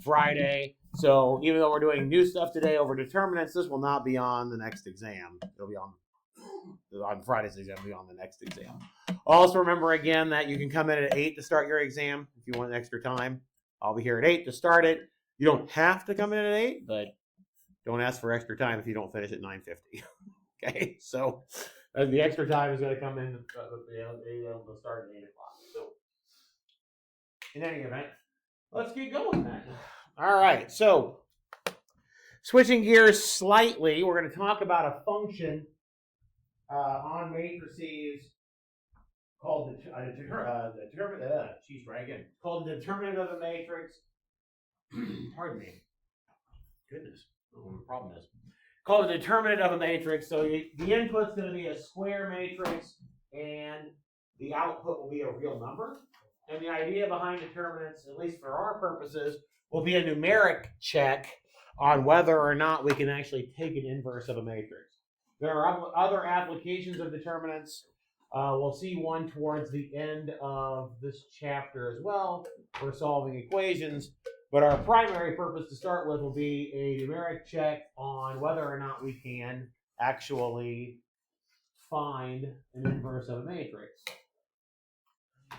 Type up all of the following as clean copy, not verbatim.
Friday. So even though we're doing new stuff today over determinants, this will not be on the next exam. It'll be on Friday's exam, it'll be on the next exam. Also remember again that you can come in at 8 to start your exam if you want extra time. I'll be here at 8 to start it. You don't have to come in at 8, but don't ask for extra time if you don't finish at 9:50. Okay, so the extra time is going to come in to start at 8 o'clock. So in any event, let's get going then. All right, so switching gears slightly, we're going to talk about a function on matrices called the determinant of a matrix. Pardon me. Goodness, I don't know what the problem is. Called the determinant of a matrix. So the input's going to be a square matrix, and the output will be a real number. And the idea behind determinants, at least for our purposes, will be a numeric check on whether or not we can actually take an inverse of a matrix. There are other applications of determinants. We'll see one towards the end of this chapter as well for solving equations. But our primary purpose to start with will be a numeric check on whether or not we can actually find an inverse of a matrix.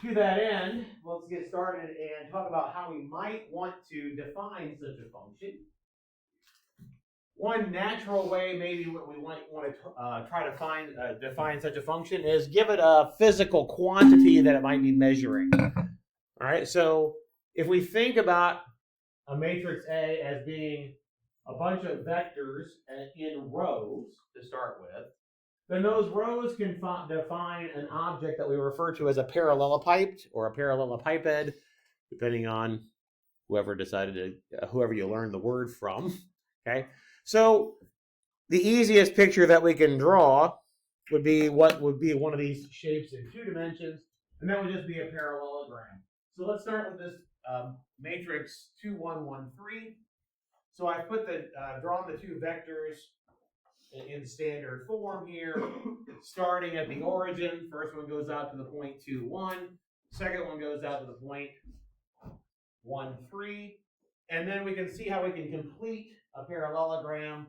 To that end, let's get started and talk about how we might want to define such a function. One natural way maybe we might want to try to define such a function is give it a physical quantity that it might be measuring. All right, so if we think about a matrix A as being a bunch of vectors in rows to start with, then those rows can define an object that we refer to as a parallelepiped or a parallelepiped, depending on whoever you learned the word from. Okay, so the easiest picture that we can draw would be what would be one of these shapes in 2 dimensions, and that would just be a parallelogram. So let's start with this matrix 2, 1, 1, 3. So I've put drawn the 2 vectors in standard form here, starting at the origin. First one goes out to the point 2, 1. Second one goes out to the point 1, 3. And then we can see how we can complete a parallelogram.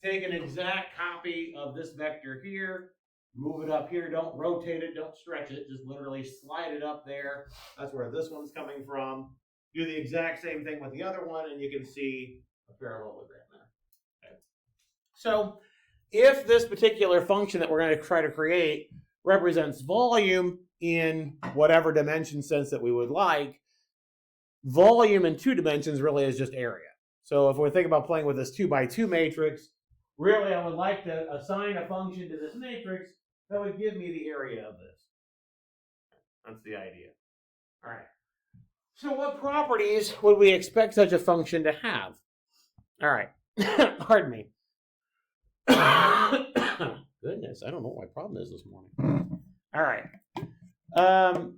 Take an exact copy of this vector here, move it up here. Don't rotate it, don't stretch it, just literally slide it up there. That's where this one's coming from. Do the exact same thing with the other one, and you can see a parallelogram there. Okay. So if this particular function that we're going to try to create represents volume in whatever dimension sense that we would like, volume in 2 dimensions really is just area. So if we're thinking about playing with this 2 by 2 matrix, really I would like to assign a function to this matrix that would give me the area of this. That's the idea. All right. So what properties would we expect such a function to have? All right. Pardon me. Goodness, I don't know what my problem is this morning. All right.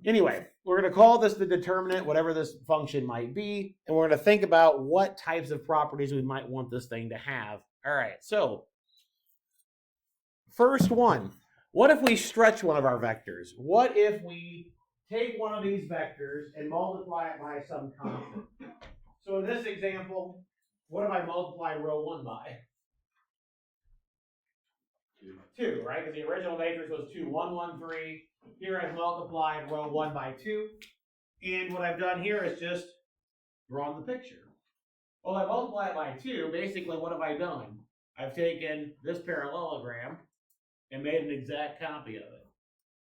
Anyway, we're going to call this the determinant, whatever this function might be, and we're going to think about what types of properties we might want this thing to have. All right, so first one, what if we stretch one of our vectors? What if we take one of these vectors and multiply it by some constant? So in this example, what if I multiply row 1 by? 2, right? Because the original matrix was 2, 1, 1, 3. Here I've multiplied row 1 by 2. And what I've done here is just drawn the picture. Well, I multiply it by 2. Basically, what have I done? I've taken this parallelogram and made an exact copy of it.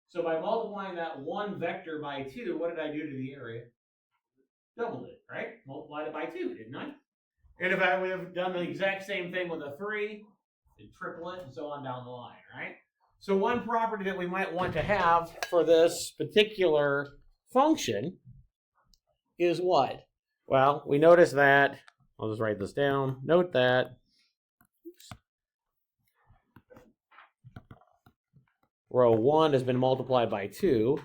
So by multiplying that one vector by 2, what did I do to the area? Doubled it, right? Multiplied it by 2, didn't I? And if I would have done the exact same thing with a 3, and triple it, and so on down the line, right? So one property that we might want to have for this particular function is what? Well, we notice that, I'll just write this down, note that row 1 has been multiplied by 2.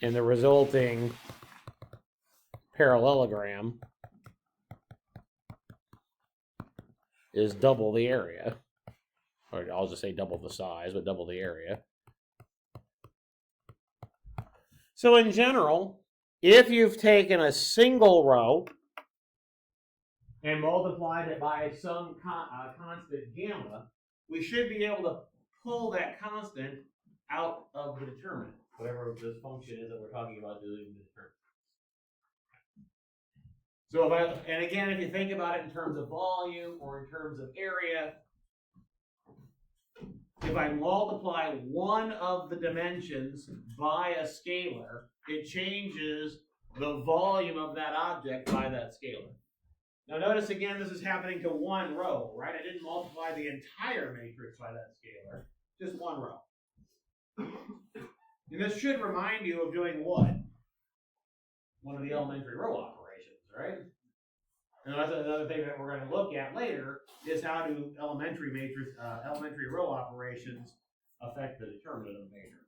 And the resulting parallelogram is double the area. Or I'll just say double the size, but double the area. So in general, if you've taken a single row and multiplied it by some constant gamma, we should be able to pull that constant out of the determinant, whatever this function is that we're talking about doing the determinant. So and again, if you think about it in terms of volume or in terms of area, if I multiply one of the dimensions by a scalar, it changes the volume of that object by that scalar. Now notice again, this is happening to one row, right? I didn't multiply the entire matrix by that scalar, just one row. And this should remind you of doing what? One of the elementary row operations, right? And that's another thing that we're going to look at later is how do elementary row operations affect the determinant of the matrix.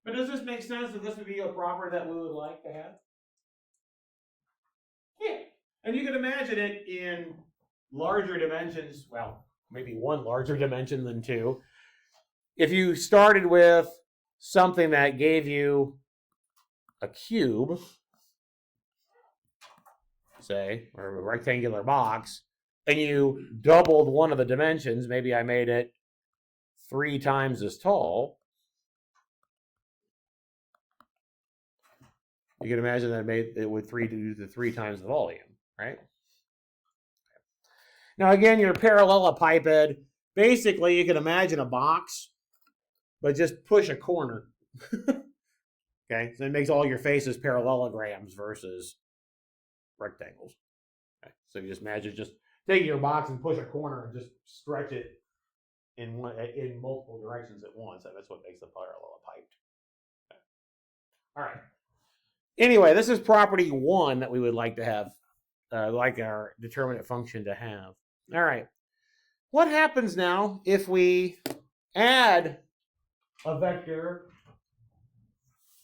But does this make sense that this would be a property that we would like to have? Yeah. And you can imagine it in larger dimensions, well, maybe one larger dimension than two. If you started with something that gave you a cube, say, or a rectangular box, and you doubled one of the dimensions, maybe I made it 3 times as tall, you can imagine that it would do the 3 times the volume, right? Now again, your parallelepiped, basically you can imagine a box, but just push a corner. Okay, so it makes all your faces parallelograms versus rectangles. Okay. So you just imagine just taking your box and push a corner and just stretch it in multiple directions at once. And that's what makes the parallelepiped. Okay. All right. Anyway, this is property 1 that we would like to have, like our determinant function to have. All right. What happens now if we add a vector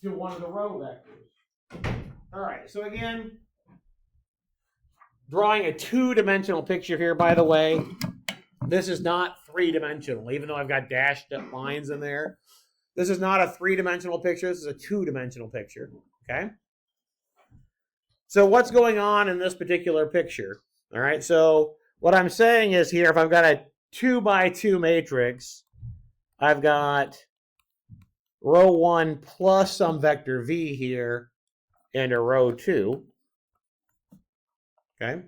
to one of the row vectors? All right. So again, drawing a 2-dimensional picture here, by the way. This is not 3-dimensional, even though I've got dashed lines in there. This is not a 3-dimensional picture. This is a 2-dimensional picture, okay? So what's going on in this particular picture? All right, so what I'm saying is here, if I've got a 2x2 matrix, I've got row 1 plus some vector v here and a row 2. Okay,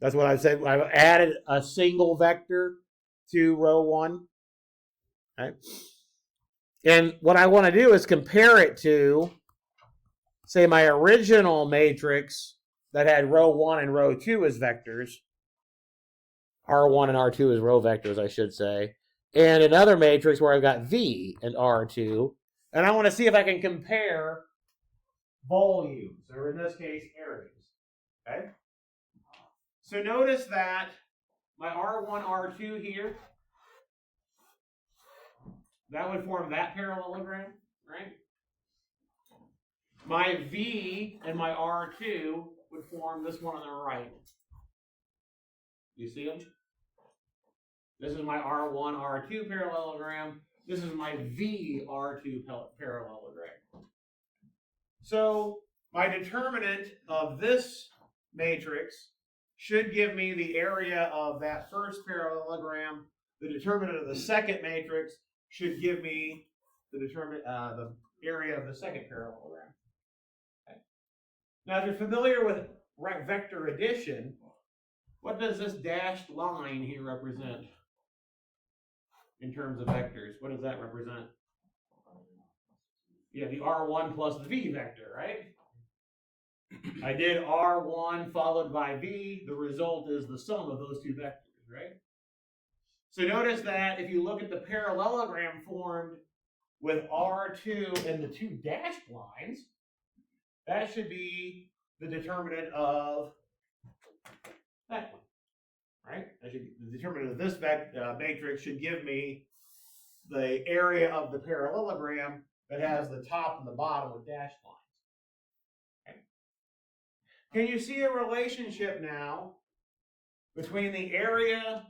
that's what I've said. I've added a single vector to row 1. Okay, and what I want to do is compare it to, say, my original matrix that had row 1 and row 2 as vectors. R1 and R2 as row vectors, I should say. And another matrix where I've got V and R2. And I want to see if I can compare volumes, or in this case, areas. Okay? So notice that my R1, R2 here, that would form that parallelogram, right? My V and my R2 would form this one on the right. You see them? This is my R1, R2 parallelogram. This is my V, R2 parallelogram. So my determinant of this matrix should give me the area of that first parallelogram. The determinant of the second matrix should give me the area of the second parallelogram. Okay. Now, if you're familiar with vector addition, what does this dashed line here represent in terms of vectors? What does that represent? Yeah, the R1 plus the V vector, right? I did R1 followed by V. The result is the sum of those two vectors, right? So notice that if you look at the parallelogram formed with R2 and the 2 dashed lines, that should be the determinant of that one, right? The determinant of this matrix should give me the area of the parallelogram that has the top and the bottom with dashed lines. Can you see a relationship now between the area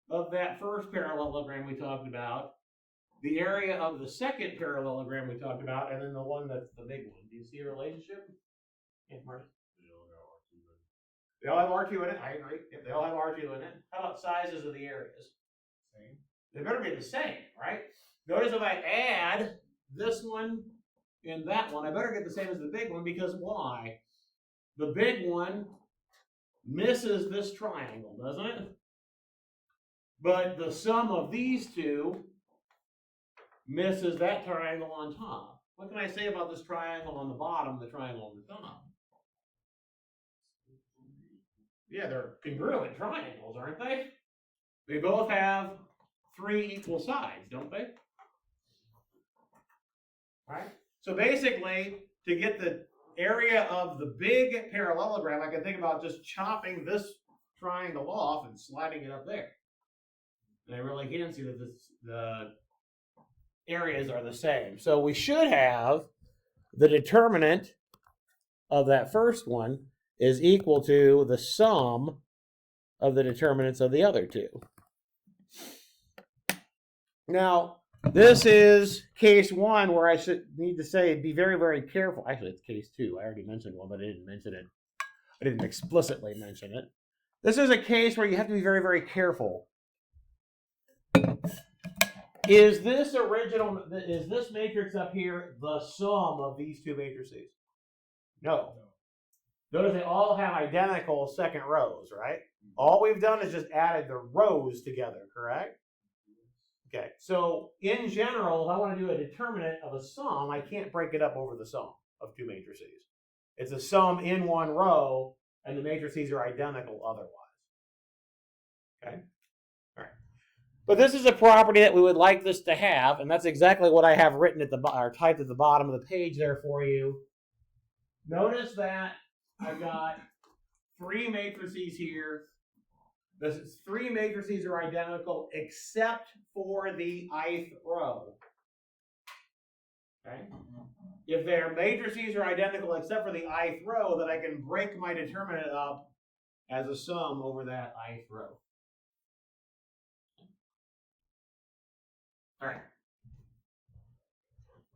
of that first parallelogram we talked about, the area of the second parallelogram we talked about, and then the one that's the big one. Do you see a relationship? Yeah, Marty? They all have R2 in it. I agree. If they all have R2 in it. How about sizes of the areas? Same. They better be the same, right? Notice if I add this one and that one, I better get the same as the big one, because why? The big one misses this triangle, doesn't it? But the sum of these two misses that triangle on top. What can I say about this triangle on the bottom, the triangle on the top? Yeah, they're congruent triangles, aren't they? They both have 3 equal sides, don't they? Right? So basically, to get the area of the big parallelogram, I can think about just chopping this triangle off and sliding it up there. And I really can see that the areas are the same. So we should have the determinant of that first one is equal to the sum of the determinants of the other two. Now, this is case 1 where I should need to say be very, very careful. Actually, it's case 2. I already mentioned one, but I didn't mention it. I didn't explicitly mention it. This is a case where you have to be very, very careful. Is this matrix up here the sum of these two matrices? No. Notice they all have identical second rows, right? All we've done is just added the rows together, correct? Okay, so in general, if I want to do a determinant of a sum, I can't break it up over the sum of two matrices. It's a sum in one row, and the matrices are identical otherwise. Okay? All right. But this is a property that we would like this to have, and that's exactly what I have written at the or typed at the bottom of the page there for you. Notice that I've got 3 matrices here. The 3 matrices are identical except for the ith row. Okay? If their matrices are identical except for the ith row, then I can break my determinant up as a sum over that ith row. All right.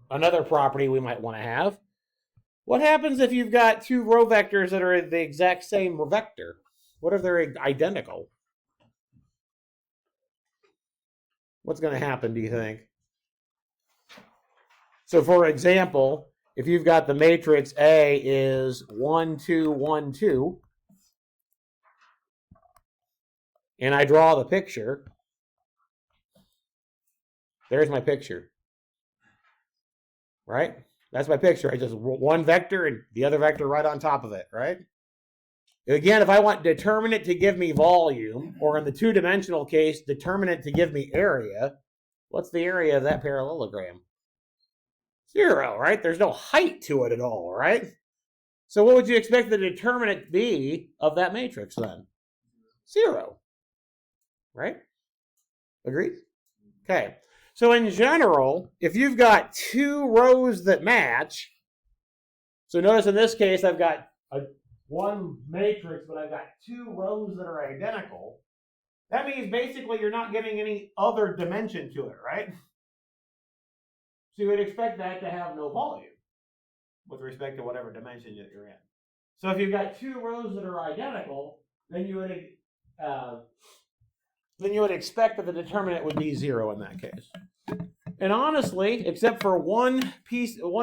Another property we might want to have. What happens if you've got 2 row vectors that are the exact same vector? What if they're identical? What's going to happen, do you think? So, for example, if you've got the matrix A is 1, 2, 1, 2, and I draw the picture, there's my picture. Right? That's my picture. I just one vector and the other vector right on top of it, right? Again, if I want determinant to give me volume, or in the 2-dimensional case, determinant to give me area, what's the area of that parallelogram? 0, right? There's no height to it at all, right? So what would you expect the determinant to be of that matrix then? 0, right? Agreed? Okay. So in general, if you've got 2 rows that match, so notice in this case I've got one matrix, but I've got 2 rows that are identical, that means basically you're not giving any other dimension to it, right? So you would expect that to have no volume with respect to whatever dimension that you're in. So if you've got 2 rows that are identical, then you would expect that the determinant would be 0 in that case. And honestly, except for one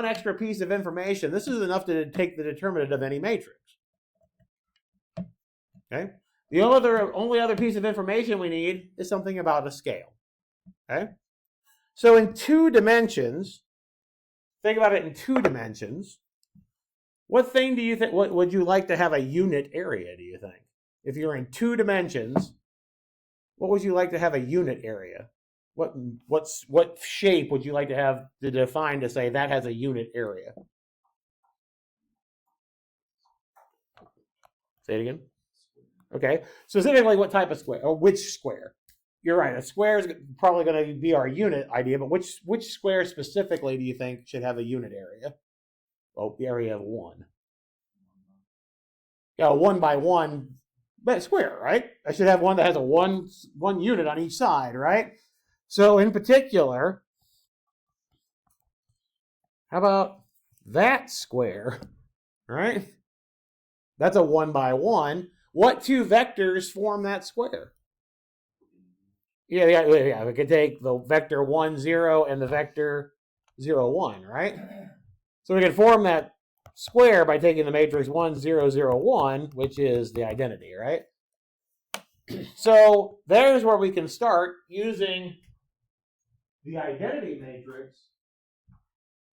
extra piece of information, this is enough to take the determinant of any matrix. Okay? The only other piece of information we need is something about a scale. Okay? So in 2 dimensions, think about it in 2 dimensions. What thing do you think? What would you like to have a unit area? Do you think, if you're in 2 dimensions, what would you like to have a unit area? What shape would you like to have to define to say that has a unit area? Say it again. Okay. Specifically, what type of square or which square? You're right. A square is probably going to be our unit idea, but which square specifically do you think should have a unit area? Well, the area of 1. Yeah, 1 by 1 square, right? I should have one that has a one unit on each side, right? So in particular, How about that square? All right? That's a 1 by 1. What two vectors form that square? Yeah. We could take the vector 1, 0 and the vector 0, 1, right? So we can form that square by taking the matrix 1, 0, 0, 1, which is the identity, right? So there's where we can start using the identity matrix.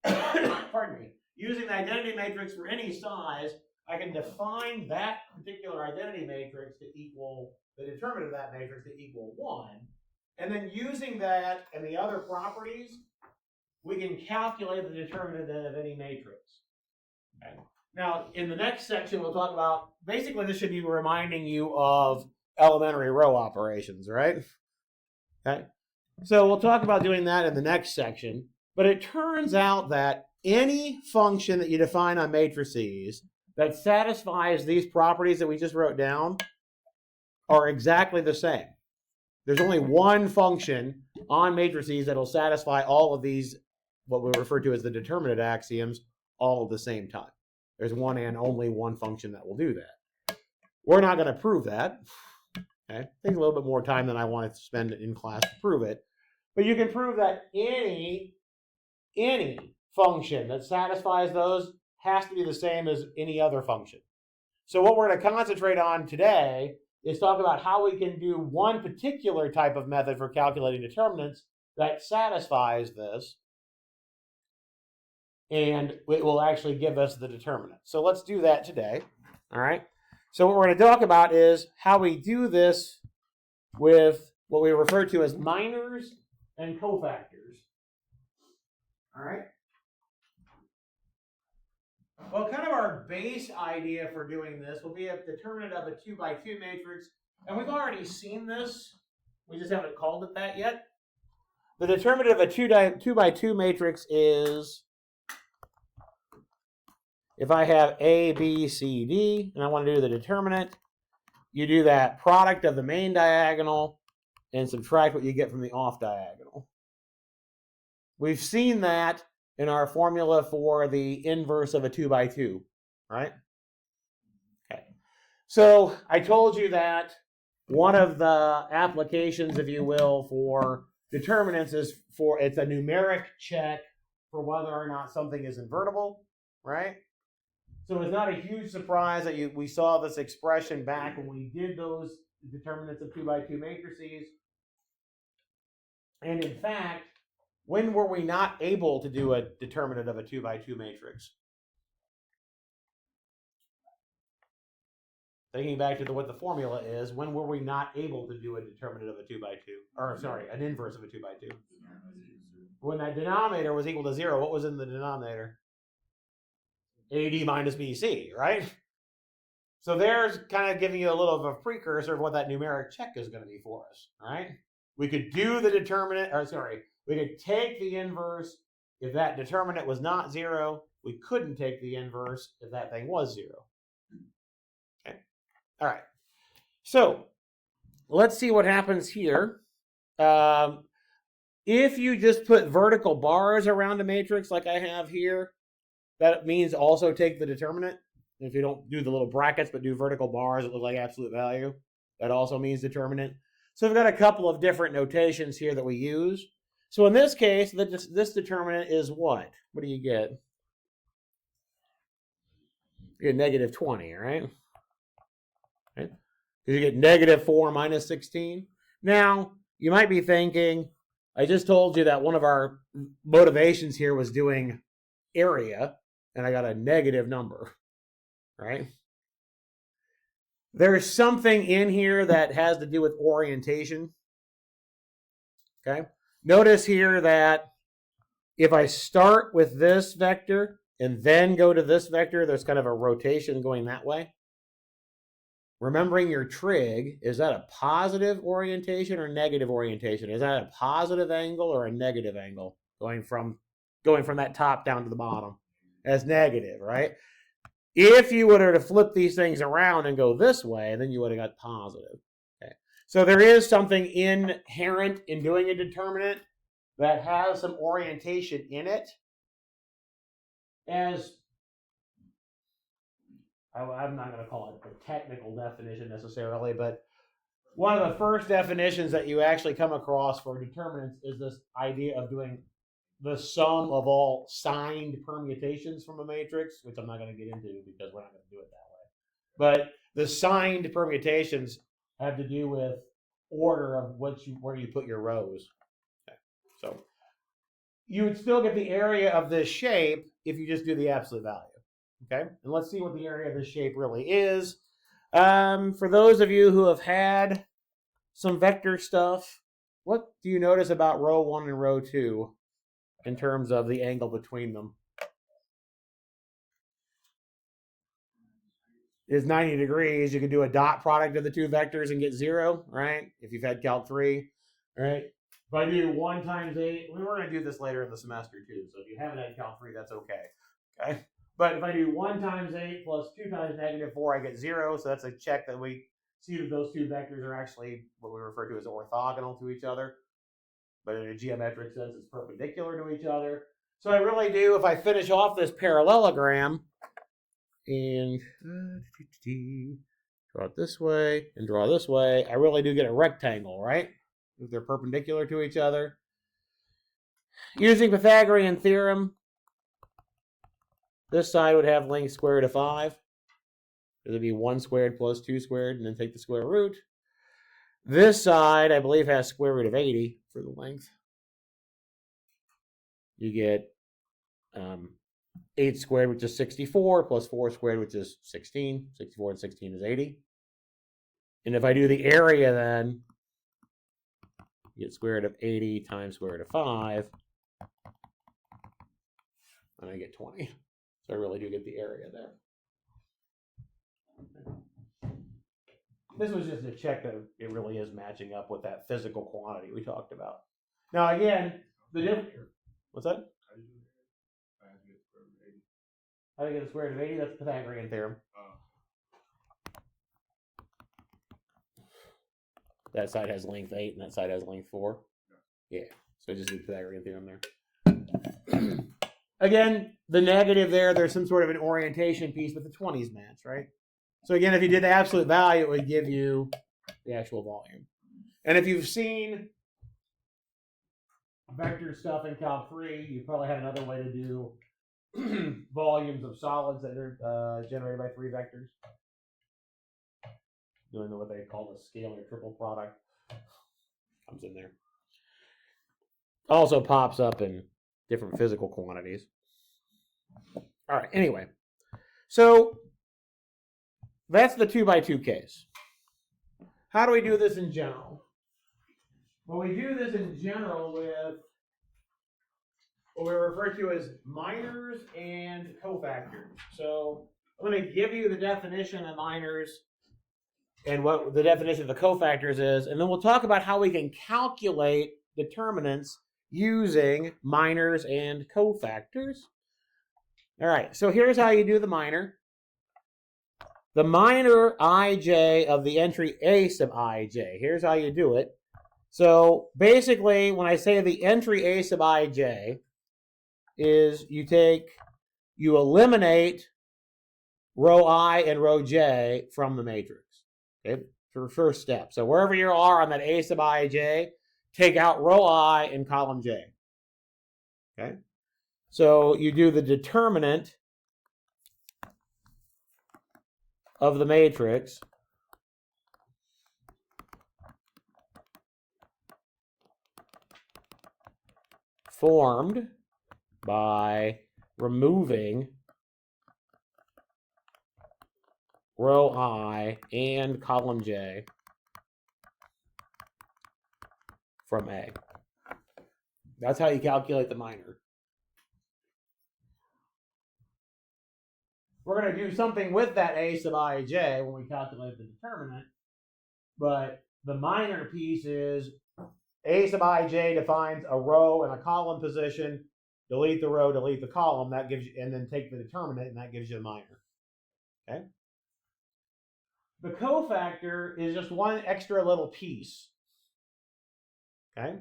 Pardon me. Using the identity matrix for any size, I can define that particular identity matrix to equal the determinant of that matrix to equal 1. And then using that and the other properties, we can calculate the determinant of any matrix. Okay. Now, in the next section, we'll talk about, basically this should be reminding you of elementary row operations, right? Okay. So we'll talk about doing that in the next section. But it turns out that any function that you define on matrices that satisfies these properties that we just wrote down are exactly the same. There's only one function on matrices that will satisfy all of these, what we refer to as the determinant axioms, all at the same time. There's one and only one function that will do that. We're not going to prove that. Okay? It takes a little bit more time than I wanted to spend in class to prove it. But you can prove that any function that satisfies those has to be the same as any other function. So what we're going to concentrate on today is talk about how we can do one particular type of method for calculating determinants that satisfies this, and it will actually give us the determinant. So let's do that today. All right. So what we're going to talk about is how we do this with what we refer to as minors and cofactors. All right. Well, kind of our base idea for doing this will be a determinant of a 2 by 2 matrix. And we've already seen this. We just haven't called it that yet. The determinant of a 2 by 2 matrix is if I have A, B, C, D, and I want to do the determinant, you do that product of the main diagonal and subtract what you get from the off diagonal. We've seen that in our formula for the inverse of a 2 by 2, right? Okay. So I told you that one of the applications, if you will, for determinants is it's a numeric check for whether or not something is invertible, right? So it's not a huge surprise that we saw this expression back when we did those determinants of 2 by 2 matrices. And in fact, when were we not able to do a determinant of a 2 by 2 matrix? Thinking back to what the formula is, when were we not able to do a determinant of a 2 by 2? Or sorry, an inverse of a 2 by 2? When that denominator was equal to 0, what was in the denominator? AD minus BC, right? So there's kind of giving you a little of a precursor of what that numeric check is going to be for us, all right? We could do the determinant, we could take the inverse if that determinant was not 0. We couldn't take the inverse if that thing was 0. Okay. All right. So let's see what happens here. If you just put vertical bars around a matrix like I have here, that means also take the determinant. If you don't do the little brackets but do vertical bars that look like absolute value, that also means determinant. So we've got a couple of different notations here that we use. So in this case, this determinant is what? What do you get? You get negative 20, right? Because you get negative 4 minus 16. Now, you might be thinking, I just told you that one of our motivations here was doing area, and I got a negative number, right? There's something in here that has to do with orientation, okay? Notice here that if I start with this vector and then go to this vector, there's kind of a rotation going that way. Remembering your trig, is that a positive orientation or negative orientation? Is that a positive angle or a negative angle going from that top down to the bottom? That's negative, right? If you were to flip these things around and go this way, then you would have got positive. Okay. So there is something inherent in doing a determinant that has some orientation in it. as, I'm not going to call it the technical definition necessarily, but one of the first definitions that you actually come across for determinants is this idea of doing the sum of all signed permutations from a matrix, which I'm not going to get into because we're not going to do it that way. But the signed permutations have to do with order of where you put your rows. Okay. So you would still get the area of this shape if you just do the absolute value. Okay, and let's see what the area of this shape really is. For those of you who have had some vector stuff, what do you notice about row 1 and row 2 in terms of the angle between them? Is 90 degrees. You can do a dot product of the two vectors and get 0, right? If you've had Calc 3, right? If I do 1 times 8, we're going to do this later in the semester too, so if you haven't had Calc 3, that's okay. Okay? But if I do 1 times 8 plus 2 times -4, I get 0, so that's a check that we see that those two vectors are actually what we refer to as orthogonal to each other. But in a geometric sense, it's perpendicular to each other. So I really do, if I finish off this parallelogram, and draw it this way and draw this way, I really do get a rectangle, right? If they're perpendicular to each other. Using Pythagorean theorem, this side would have length square root of 5. It would be 1 squared plus 2 squared, and then take the square root. This side, I believe, has square root of 80 for the length. You get 8 squared, which is 64, plus 4 squared, which is 16. 64 and 16 is 80. And if I do the area then, you get square root of 80 times square root of 5, and I get 20. So I really do get the area there. This was just a check that it really is matching up with that physical quantity we talked about. Now again, the difference. What's that? How do you get the square root of 80? That's the Pythagorean theorem. That side has length 8 and that side has length 4. Yeah. So just do the Pythagorean theorem there. Again, the negative there's some sort of an orientation piece, but the 20s match, right? So again, if you did the absolute value, it would give you the actual volume. And if you've seen vector stuff in Calc 3, you probably had another way to do volumes of solids that are generated by 3 vectors. Doing what they call the scalar triple product comes in there. Also pops up in different physical quantities. All right, anyway. So that's the 2x2 case. How do we do this in general? Well, we do this in general with what we refer to as minors and cofactors. So I'm going to give you the definition of minors and what the definition of the cofactors is, and then we'll talk about how we can calculate determinants using minors and cofactors. All right, so here's how you do the minor. The minor ij of the entry a sub ij. Here's how you do it. So basically, when I say the entry a sub ij, is you eliminate row I and row j from the matrix. Okay, for the first step. So wherever you are on that a sub ij, take out row I and column j. Okay, so you do the determinant of the matrix formed by removing row I and column j from A. That's how you calculate the minor. We're going to do something with that a sub ij when we calculate the determinant, but the minor piece is a sub ij defines a row and a column position. Delete the row, delete the column. That gives you, and then take the determinant, and that gives you the minor. Okay. The cofactor is just one extra little piece. Okay.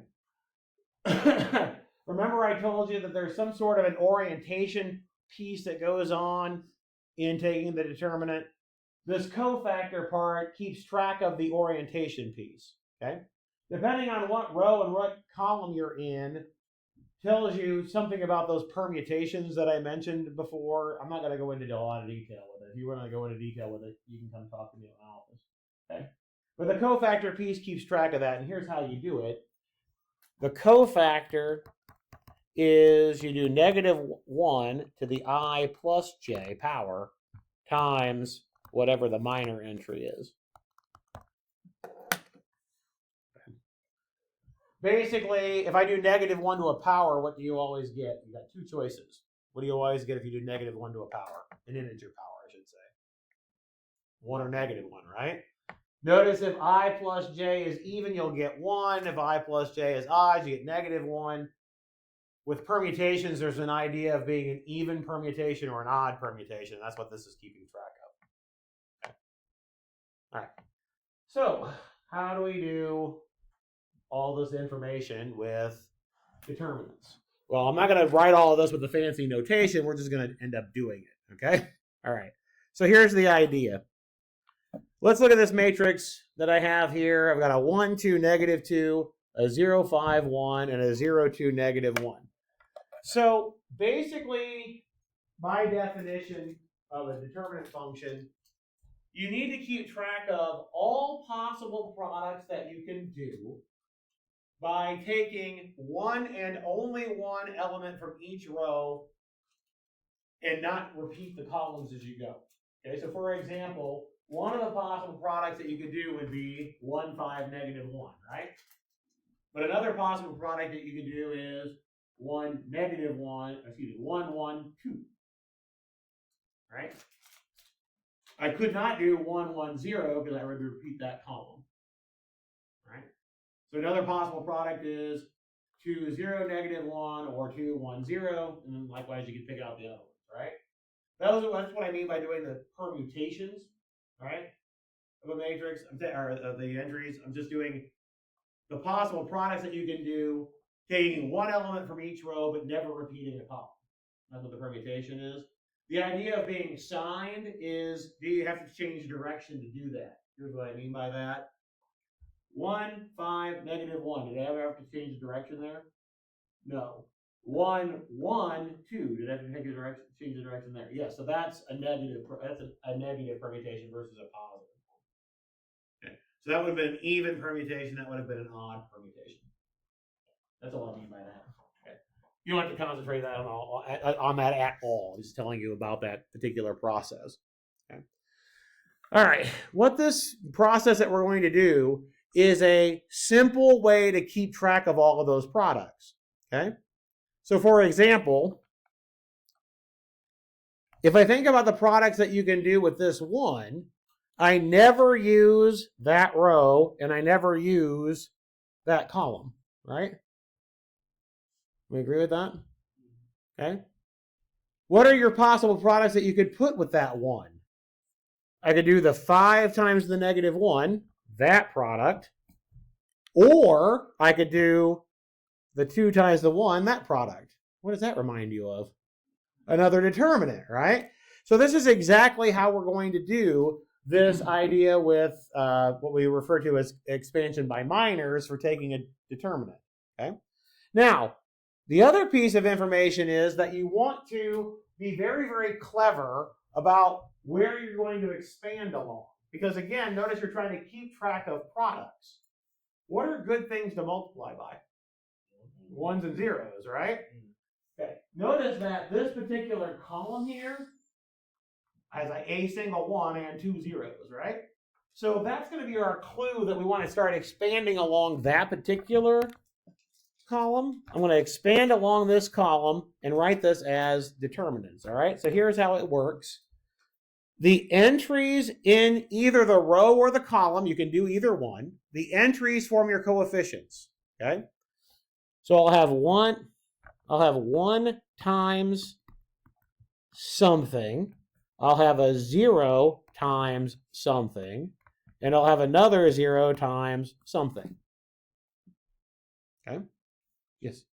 Remember, I told you that there's some sort of an orientation piece that goes on in taking the determinant. This cofactor part keeps track of the orientation piece. Okay, depending on what row and what column you're in, tells you something about those permutations that I mentioned before. I'm not going to go into a lot of detail with it. If you want to go into detail with it, you can come talk to me in my office. Okay, but the cofactor piece keeps track of that, and here's how you do it. The cofactor is you do -1 to the I plus j power times whatever the minor entry is. Basically, if I do -1 to a power, what do you always get? You got two choices. What do you always get if you do -1 to a power? An integer power, I should say. 1 or -1, right? Notice if I plus j is even, you'll get 1. If I plus j is odds, you get -1. With permutations, there's an idea of being an even permutation or an odd permutation. That's what this is keeping track of. Okay. All right. So how do we do all this information with determinants? Well, I'm not going to write all of this with the fancy notation. We're just going to end up doing it. Okay. All right. So here's the idea. Let's look at this matrix that I have here. I've got a 1, 2, -2, a 0, 5, 1, and a 0, 2, -1. So basically, by definition of a determinant function, you need to keep track of all possible products that you can do by taking one and only one element from each row and not repeat the columns as you go. Okay, so for example, one of the possible products that you could do would be 1, 5, -1, right? But another possible product that you could do is 1, -1, 1, 1, 2. Right? I could not do 1, 1, 0 because I would repeat that column. Right? So another possible product is 2, 0, -1, or 2, 1, 0, and then likewise you can pick out the other ones, right? That's what I mean by doing the permutations, right, of a matrix, or of the entries. I'm just doing the possible products that you can do, taking one element from each row but never repeating a column. That's what the permutation is. The idea of being signed is, do you have to change direction to do that? Here's what I mean by that. 1, 5, -1. Did I ever have to change the direction there? No. 1, 1, 2. Did I have to change the direction there? Yes. So that's a negative. That's a negative permutation versus a positive. Okay. So that would have been an even permutation. That would have been an odd permutation. That's all I mean by that. Okay. You don't have to concentrate on that at all. I'm just telling you about that particular process. Okay. All right. What this process that we're going to do is a simple way to keep track of all of those products. Okay. So for example, if I think about the products that you can do with this one, I never use that row and I never use that column, right? We agree with that? Okay. What are your possible products that you could put with that one? I could do the 5 times the -1, that product, or I could do the 2 times the 1, that product. What does that remind you of? Another determinant, right? So this is exactly how we're going to do this idea with what we refer to as expansion by minors for taking a determinant. Okay. Now, the other piece of information is that you want to be very, very clever about where you're going to expand along. Because again, notice you're trying to keep track of products. What are good things to multiply by? 1s and 0s, right? Okay. Notice that this particular column here has a single 1 and 2 zeros, right? So that's going to be our clue that we want to start expanding along that particular column. I'm going to expand along this column and write this as determinants, all right? So here's how it works. The entries in either the row or the column, you can do either one. The entries form your coefficients, okay? So I'll have 1 times something. I'll have a 0 times something. And I'll have another 0 times something. Okay? Yes?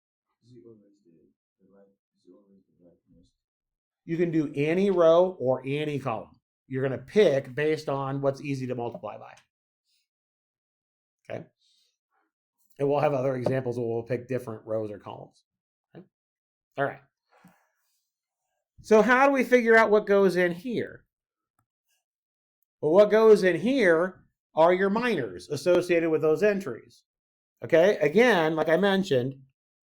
you can do any row or any column. You're going to pick based on what's easy to multiply by. Okay. And we'll have other examples where we'll pick different rows or columns. Okay? All right. So how do we figure out what goes in here? Well, what goes in here are your minors associated with those entries. Okay, again, like I mentioned,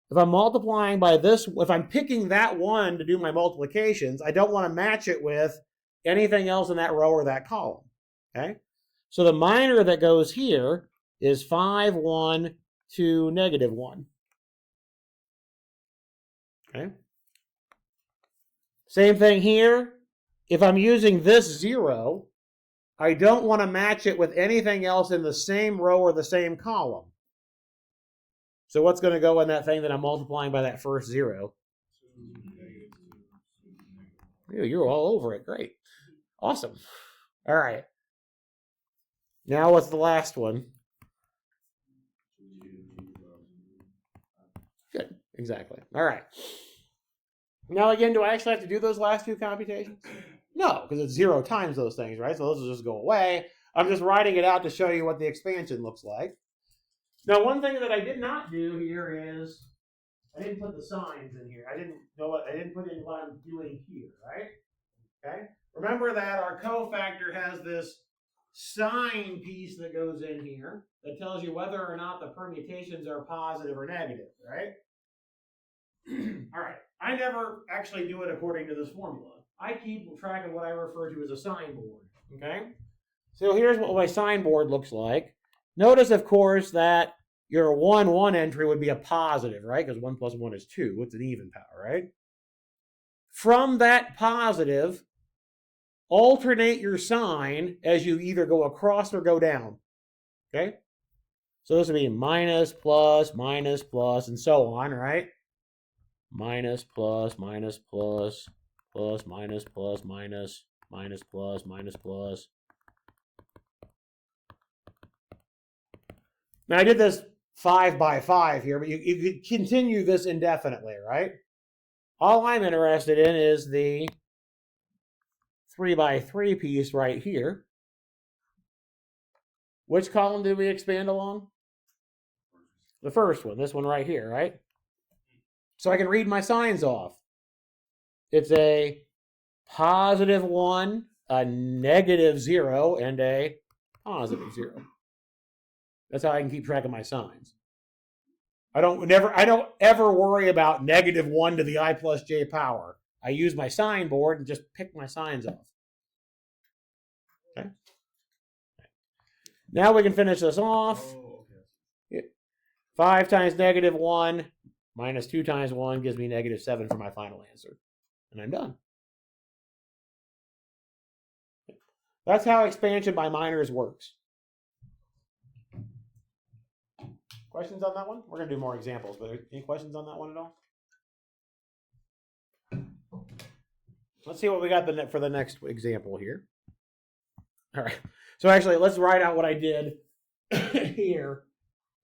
if I'm multiplying by this, if I'm picking that one to do my multiplications, I don't want to match it with anything else in that row or that column. Okay, so the minor that goes here is 5, 1, 2, negative 1. Okay. Same thing here. If I'm using this 0, I don't want to match it with anything else in the same row or the same column. So what's going to go in that thing that I'm multiplying by that first 0? You're all over it. Great. Awesome. All right. Now what's the last one? Good. Exactly. All right. Now again, do I actually have to do those last two computations? No, because it's 0 times those things, right? So those will just go away. I'm just writing it out to show you what the expansion looks like. Now, one thing that I did not do here is I didn't put the signs in here. I didn't put in what I'm doing here, right? Okay. Remember that our cofactor has this sign piece that goes in here that tells you whether or not the permutations are positive or negative, right? All right. I never actually do it according to this formula. I keep track of what I refer to as a sign board, okay? So here's what my sign board looks like. Notice, of course, that your 1, 1 entry would be a positive, right? Because 1 plus 1 is 2. It's an even power, right? From that positive, alternate your sign as you either go across or go down, okay? So this would be minus, plus, and so on, right? Minus, plus, minus, plus, plus, minus, plus, minus, minus, plus, minus, plus. Now, I did this 5 by 5 here, but you could continue this indefinitely, right? All I'm interested in is the 3 by 3 piece right here. Which column did we expand along? The first one, this one right here, right? So I can read my signs off. It's a positive 1, a negative 0, and a positive 0. That's how I can keep track of my signs. I don't ever worry about negative 1 to the I plus j power. I use my sign board and just pick my signs off. Okay. Now we can finish this off. 5 times negative 1 minus 2 times 1 gives me negative 7 for my final answer. And I'm done. That's how expansion by minors works. Questions on that one? We're going to do more examples, but any questions on that one at all? Let's see what we got for the next example here. All right. So actually, let's write out what I did here.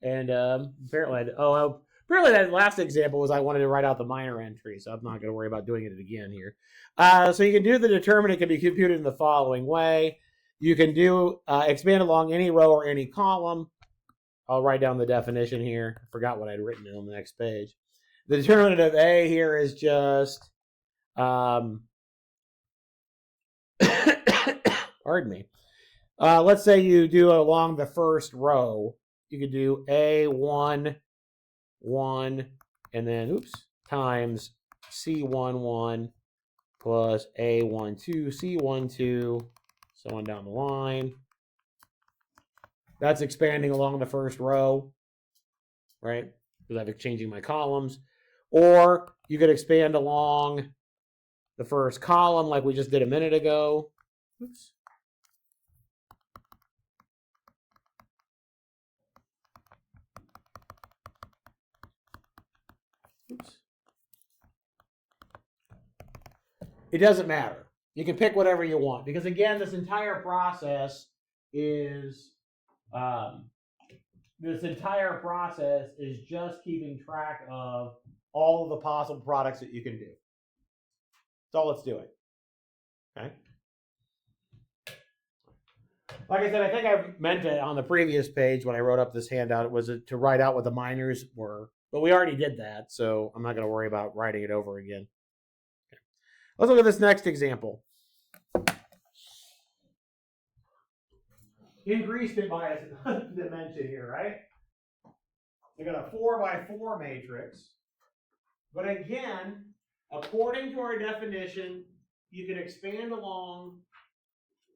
And apparently that last example was I wanted to write out the minor entry, so I'm not going to worry about doing it again here. So you can do the determinant can be computed in the following way. You can do expand along any row or any column. I'll write down the definition here. I forgot what I'd written on the next page. The determinant of A here is just, pardon me. Let's say you do along the first row. You could do A1, 1, and then, times C1, 1, plus A1, 2, C1, 2, so on down the line. That's expanding along the first row, right? Because I'm changing my columns. Or you could expand along the first column like we just did a minute ago. Oops. It doesn't matter. You can pick whatever you want. Because again, this entire process is just keeping track of all of the possible products that you can do. That's all it's doing. Okay. Like I said, I think I meant it on the previous page when I wrote up this handout. It was to write out what the minors were, but we already did that, so I'm not going to worry about writing it over again. Okay. Let's look at this next example. Increased it by a dimension here, right? We got a 4 by 4 matrix. But again, according to our definition, you can expand along,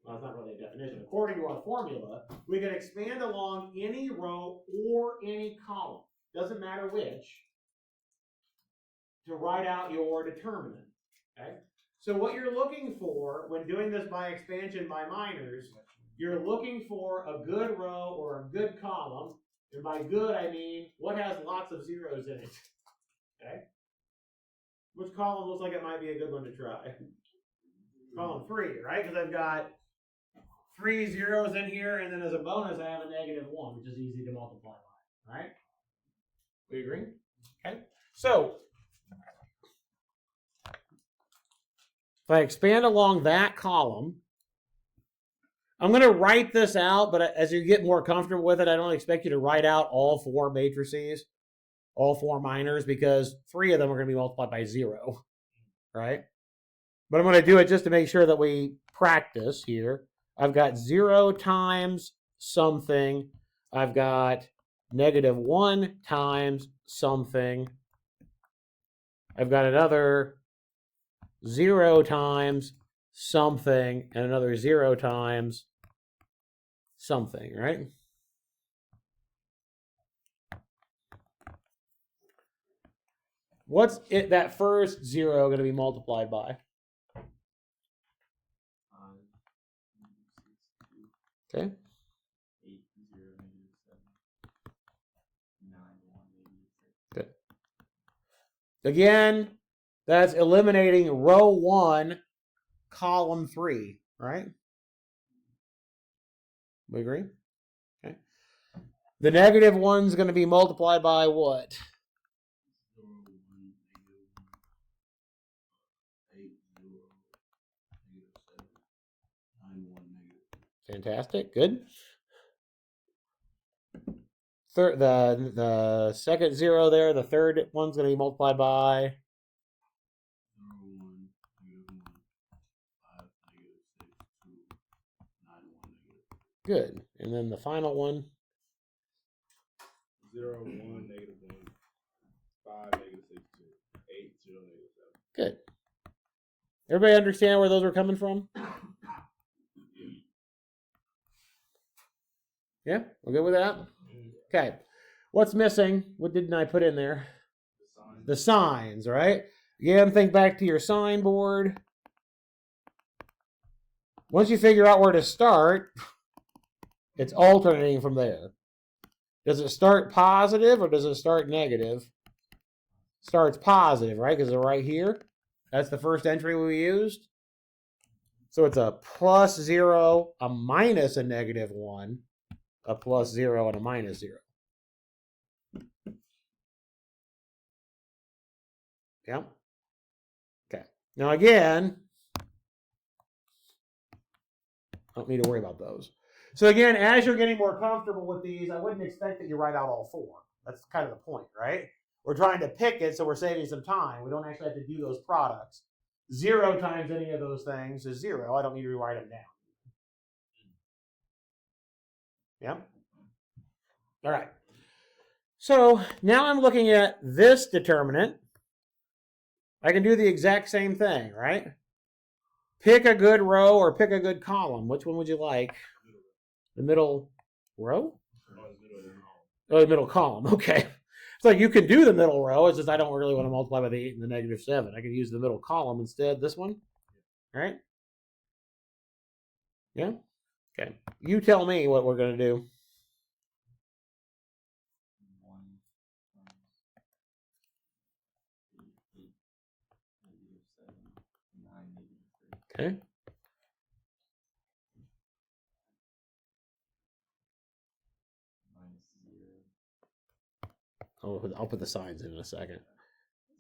well, it's not really a definition. According to our formula, we can expand along any row or any column, doesn't matter which, to write out your determinant. Okay? So what you're looking for when doing this by expansion by minors, you're looking for a good row or a good column. And by good, I mean what has lots of zeros in it. Okay? Which column looks like it might be a good one to try? Column 3, right? Because I've got 3 zeros in here, and then as a bonus, I have a -1, which is easy to multiply by, right? We agree? Okay. So, if I expand along that column, I'm going to write this out, but as you get more comfortable with it, I don't expect you to write out all 4 matrices, all 4 minors, because 3 of them are going to be multiplied by 0, right? But I'm going to do it just to make sure that we practice here. I've got 0 times something. I've got -1 times something. I've got another 0 times something and another 0 times something, right? What's it that first 0 going to be multiplied by? Okay. 8, 0, -7, 9, 1, -6. Good. Again, that's eliminating row 1, column 3, right? We agree? Okay. The -1 is going to be multiplied by what? 0, 1, -1, 8, 0, -7, 9, 1, Fantastic. Good. The second 0 there, the third one's going to be multiplied by 0, 1, -1, 5, -6, 2, 9, 1, good. And then the final one 0, 1, -1, 5, -6, 2, 8, 0, -7. good. Everybody understand where those are coming from? Yeah, we're good with that? Okay. What's missing? What didn't I put in there? The signs, right? Again, think back to your sign board. Once you figure out where to start, it's alternating from there. Does it start positive or does it start negative? Starts positive, right? Because they're right here. That's the first entry we used. So it's a +0, a minus a -1, a +0, and a -0. Yeah. Okay. Now again, I don't need to worry about those. So again, as you're getting more comfortable with these, I wouldn't expect that you write out all 4. That's kind of the point, right? We're trying to pick it, so we're saving some time. We don't actually have to do those products. 0 times any of those things is 0. I don't need to rewrite them down. Yeah? All right. So now I'm looking at this determinant. I can do the exact same thing, right? Pick a good row or pick a good column. Which one would you like? The middle row? Oh, the middle column. Okay. So you can do the middle row. It's just I don't really want to multiply by the 8 and the -7. I can use the middle column instead. This one? All right? Yeah? Okay. You tell me what we're going to do. 1 times 8, -7, 9, -3. Okay. -0. I'll put the signs in a second.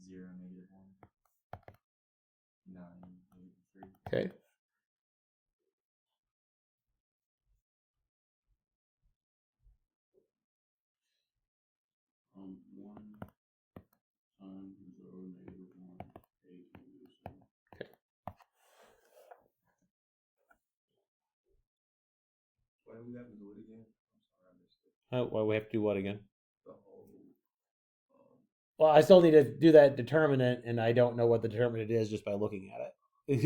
0, -1, 9, Okay. Why do we have to do it again? I'm sorry, I missed it. Why we have to do what again? The whole. Well, I still need to do that determinant, and I don't know what the determinant is just by looking at it.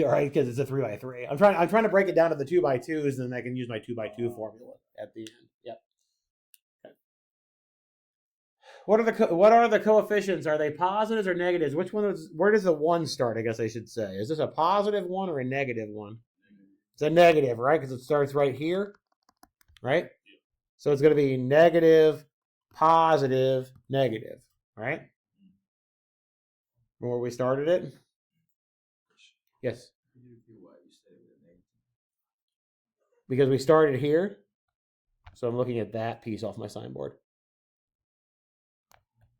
All right, because it's a 3x3. I'm trying to break it down to the 2x2s, and then I can use my 2x2 formula at the end. Yep. Okay. What are the coefficients? Are they positives or negatives? Which one is? Where does the one start? I guess I should say. Is this a positive one or a negative one? It's a negative, right? Because it starts right here, right? So it's going to be negative, positive, negative, right? Where we started it? Yes. Because we started here. So I'm looking at that piece off my signboard.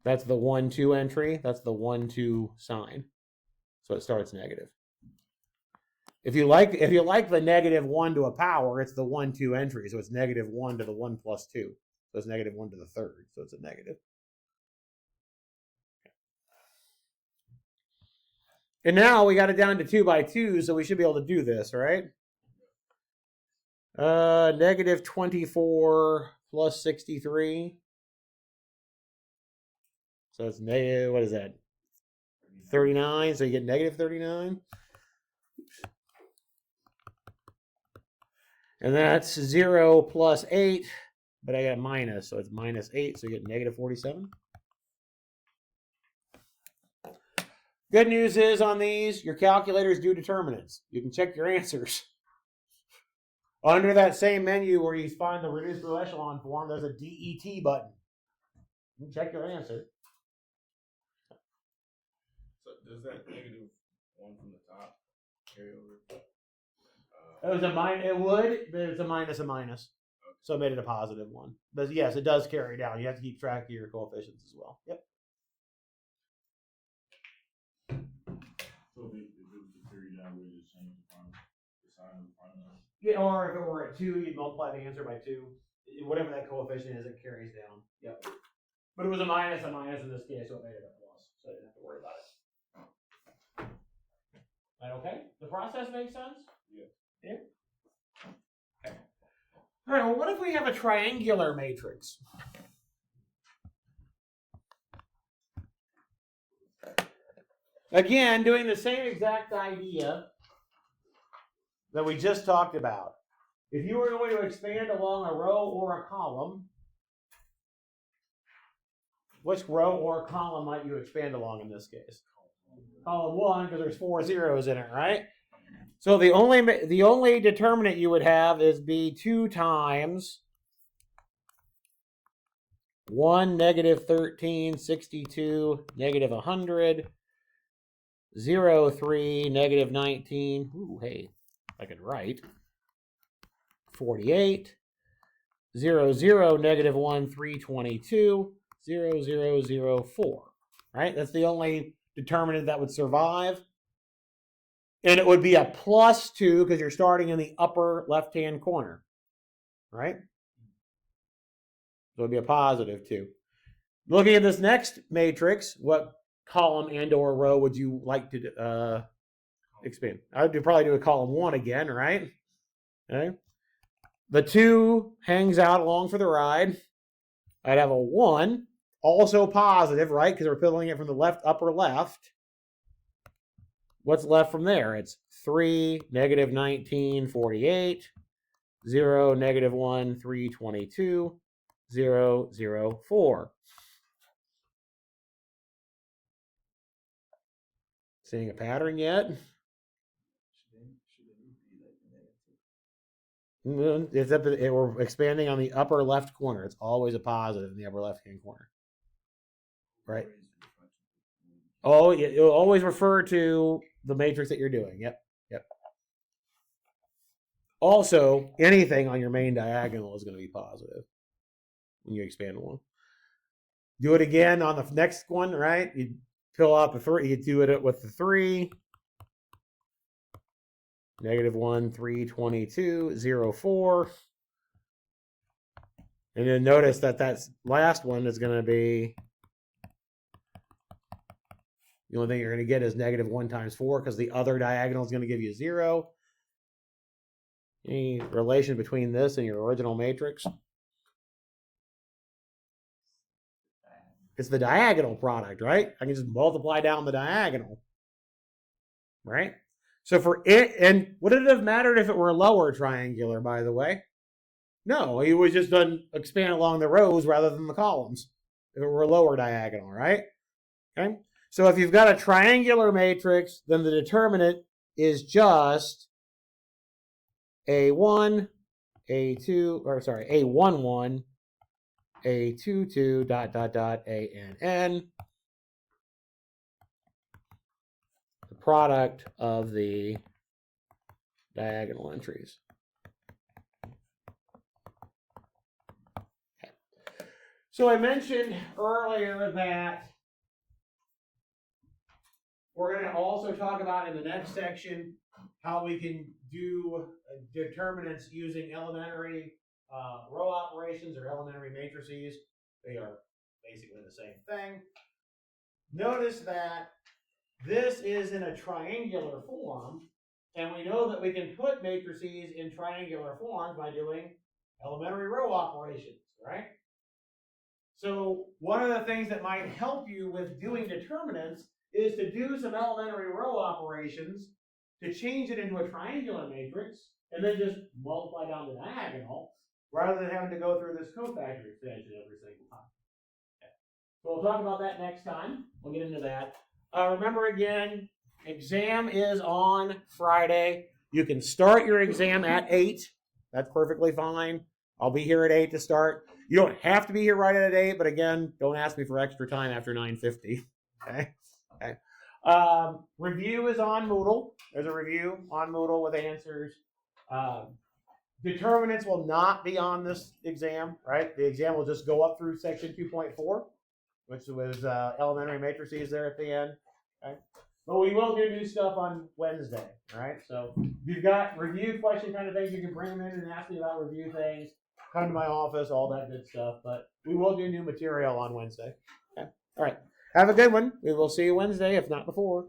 That's the 1-2 entry. That's the 1-2 sign. So it starts negative. If you like the negative 1 to a power, it's the 1-2 entry. So it's negative 1 to the 1 plus 2. So it's negative 1 to the third. So it's a negative. And now we got it down to 2x2, so we should be able to do this, right? Negative 24 plus 63. So it's negative, what is that? 39, so you get negative 39. And that's 0 plus 8, but I got a minus, so it's minus 8, so you get negative 47. Good news is on these, your calculators do determinants. You can check your answers. Under that same menu where you find the reduced through echelon form, there's a DET button. You can check your answer. So does that negative 1 from the top carry over? It would, but it's a minus. Okay. So it made it a positive one. But yes, it does carry down. You have to keep track of your coefficients as well. Yep. So if it was carry down, we just change the sign of the final. Yeah, or if it were at 2, you'd multiply the answer by 2. Whatever that coefficient is, it carries down. Yep. But it was a minus in this case, so it made it a plus. So I didn't have to worry about it. That okay? The process makes sense? Yeah. Yeah. Okay. All right, well, what if we have a triangular matrix? Again, doing the same exact idea that we just talked about. If you were going to expand along a row or a column, which row or column might you expand along in this case? Column 1, because there's 4 zeros in it, right? So the only determinant you would have is be 2 times 1, negative 13, 62, negative 100, 0, 3, negative 19. Ooh, hey, I could write. 48, 0, 0, negative 1, 322, 0, 0, 0, 4. Right? That's the only determinant that would survive. And it would be a plus 2 because you're starting in the upper left-hand corner. Right? So it would be a positive 2. Looking at this next matrix, what column and or row would you like to expand? I would probably do a column 1 again, right? Okay. The 2 hangs out along for the ride. I'd have a 1, also positive, right? Because we're filling it from the left, upper left. What's left from there? It's 3, negative 19, 48, 0, negative 1, 322, 0, 0, 4. Seeing a pattern yet? We're expanding on the upper left corner. It's always a positive in the upper left-hand corner. Right? Oh, you'll always refer to the matrix that you're doing. Yep. Also, anything on your main diagonal is going to be positive when you expand one. Do it again on the next one, right? You fill out the 3. You do it with the 3. -1, 3, 22, 0, 4. And then notice that last one is going to be, the only thing you're going to get is -1 times 4 because the other diagonal is going to give you 0. Any relation between this and your original matrix? It's the diagonal product, right? I can just multiply down the diagonal, right? So for it, and would it have mattered if it were lower triangular, by the way? No, he was just done expand along the rows rather than the columns. If it were a lower diagonal, right? Okay. So if you've got a triangular matrix, then the determinant is just A1, A2, or sorry, A11, A22, ANN. The product of the diagonal entries. Okay. So I mentioned earlier that we're going to also talk about in the next section how we can do determinants using elementary row operations or elementary matrices. They are basically the same thing. Notice that this is in a triangular form, and we know that we can put matrices in triangular form by doing elementary row operations, right? So one of the things that might help you with doing determinants is to do some elementary row operations to change it into a triangular matrix and then just multiply down the diagonal rather than having to go through this cofactor expansion every single time. Okay. So we'll talk about that next time. We'll get into that. Remember again, exam is on Friday. You can start your exam at 8. That's perfectly fine. I'll be here at 8 to start. You don't have to be here right at 8, but again, don't ask me for extra time after 9:50. Okay? Okay. Review is on Moodle. There's a review on Moodle with answers. Determinants will not be on this exam, right? The exam will just go up through section 2.4, which was elementary matrices there at the end. Okay? But we will do new stuff on Wednesday, all right? So if you've got review question kind of things, you can bring them in and ask me about review things. Come to my office, all that good stuff. But we will do new material on Wednesday. Okay? All right. Have a good one. We will see you Wednesday, if not before.